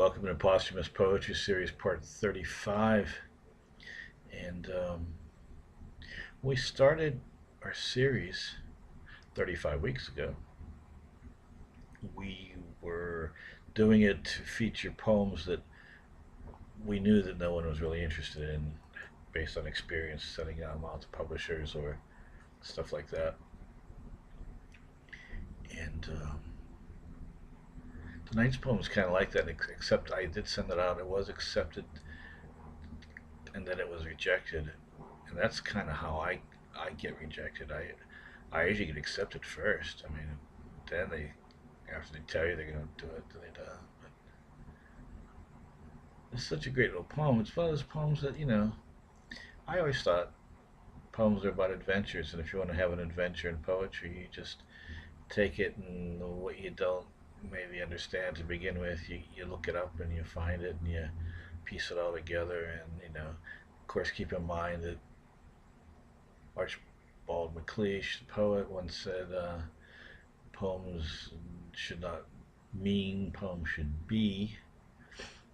Welcome to Posthumous Poetry Series Part 35. And we started our series 35 weeks ago. We were doing it to feature poems that we knew that no one was really interested in based on experience sending them out to publishers or stuff like that. And tonight's poem is kind of like that, except I did send it out. It was accepted and then it was rejected. And that's kind of how I get rejected. I usually get accepted first. I mean, then after they tell you they're going to do it, then they don't. But it's such a great little poem. It's one of those poems that, I always thought poems are about adventures. And if you want to have an adventure in poetry, you just take it and what you don't maybe understand to begin with, you look it up and you find it and you piece it all together. And, of course, keep in mind that Archibald MacLeish, the poet, once said, poems should not mean, poems should be.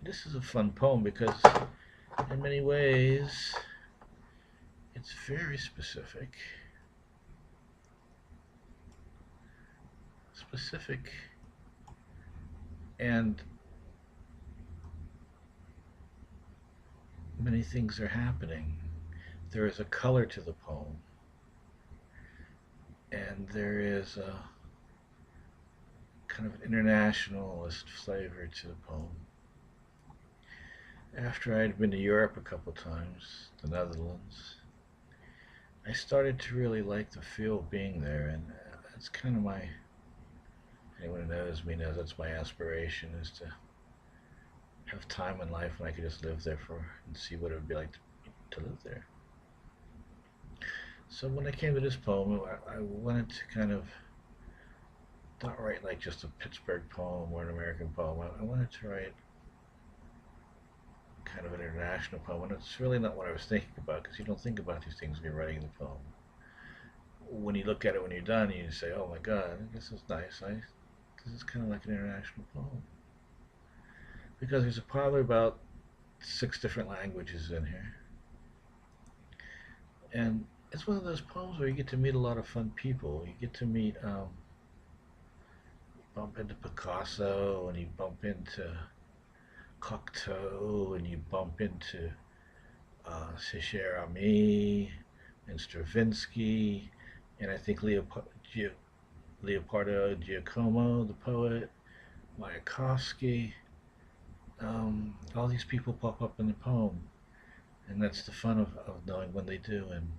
This is a fun poem because in many ways it's very specific. And many things are happening. There is a color to the poem, and there is a kind of internationalist flavor to the poem. After I had been to Europe a couple times, the Netherlands, I started to really like the feel of being there, and that's kind of anyone who knows me knows that's my aspiration, is to have time in life when I could just live there and see what it would be like to live there. So when I came to this poem, I wanted to kind of not write like just a Pittsburgh poem or an American poem. I wanted to write kind of an international poem, and it's really not what I was thinking about, because you don't think about these things when you're writing the poem. When you look at it when you're done, you say, "Oh my God, this is nice. This is kind of like an international poem," because there's probably about 6 different languages in here, and it's one of those poems where you get to meet a lot of fun people. You get to meet, bump into Picasso, and you bump into Cocteau, and you bump into Ami and Stravinsky, and I think Leopardo Giacomo, the poet, Mayakovsky. All these people pop up in the poem, and that's the fun of knowing when they do and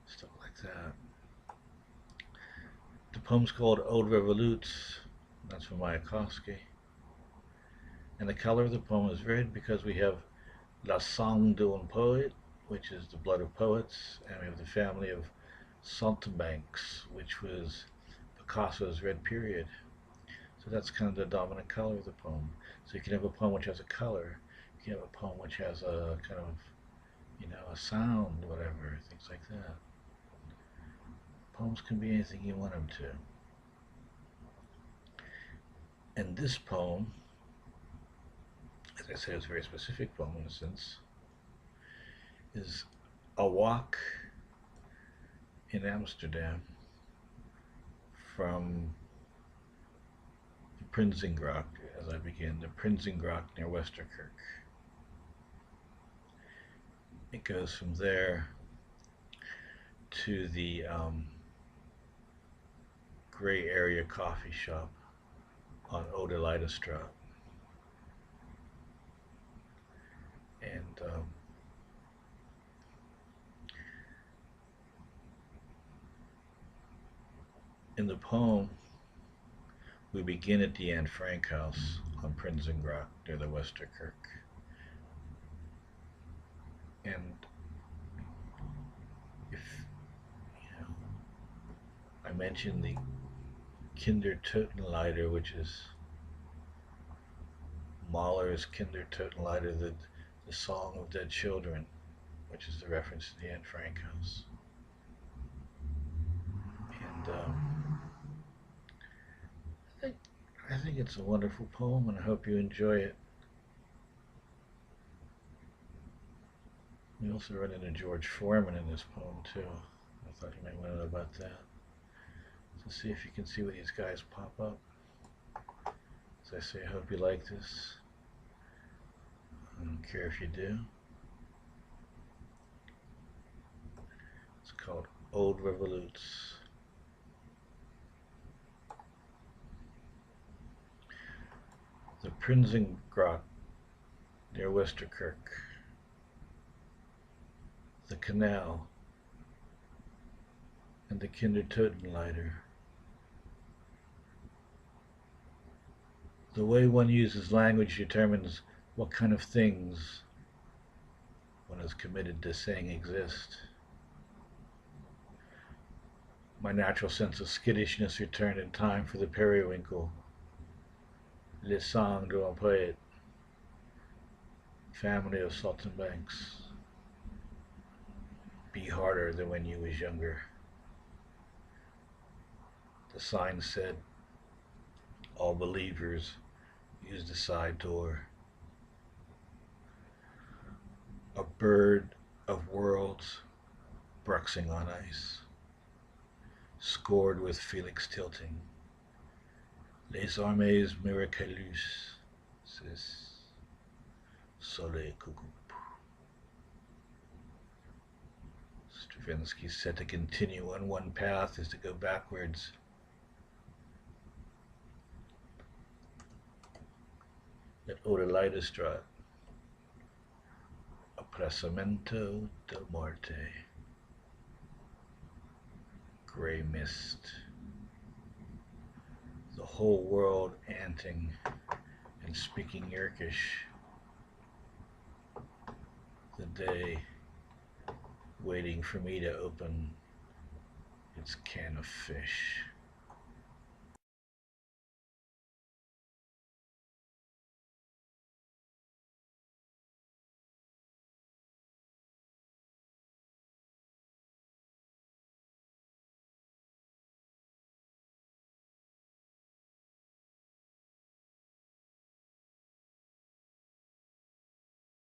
stuff like that. The poem's called Oude REVOLUTS. That's from Mayakovsky. And the color of the poem is red because we have La sang d'un poète, which is the blood of poets, and we have the family of saltimbanques, which was Picasso's red period. So that's kind of the dominant color of the poem. So you can have a poem which has a color, you can have a poem which has a kind of, a sound, whatever, things like that. Poems can be anything you want them to. And this poem, as I said, it's a very specific poem in a sense, is a walk in Amsterdam from the prinsengracht, as I begin, the prinsengracht near Westerkerk. It goes from there to the gray area coffee shop on oude leliestraat. And in the poem, we begin at the Anne Frank house on Prinsengracht near the Westerkerk. And if, I mentioned the kindertotenleider, which is Mahler's kindertotenleider, the song of dead children, which is the reference to the Anne Frank house. And I think it's a wonderful poem, and I hope you enjoy it. We also run into George Foreman in this poem, too. I thought you might want to know about that. So see if you can see what these guys pop up. As I say, I hope you like this. I don't care if you do. It's called Oude REVOLUTS. The prinsengracht near Westerkerk. The canal and the kindertotenleider. The way one uses language determines what kind of things one is committed to saying exist. My natural sense of skittishness returned in time for the periwinkle. Le sang d'un poete, family of saltimbanques. Be harder than when you was younger. The sign said, all believers use the side door. A bird of worlds bruxing on ice, scored with felix tilting. Les armées miraculeuses, solei, cou-coupe. Stravinsky said to continue on one path is to go backwards. At oude leliestraat, apressamento morte. Gray mist. The whole world anting and speaking yerkish. The day waiting for me to open its can of fish.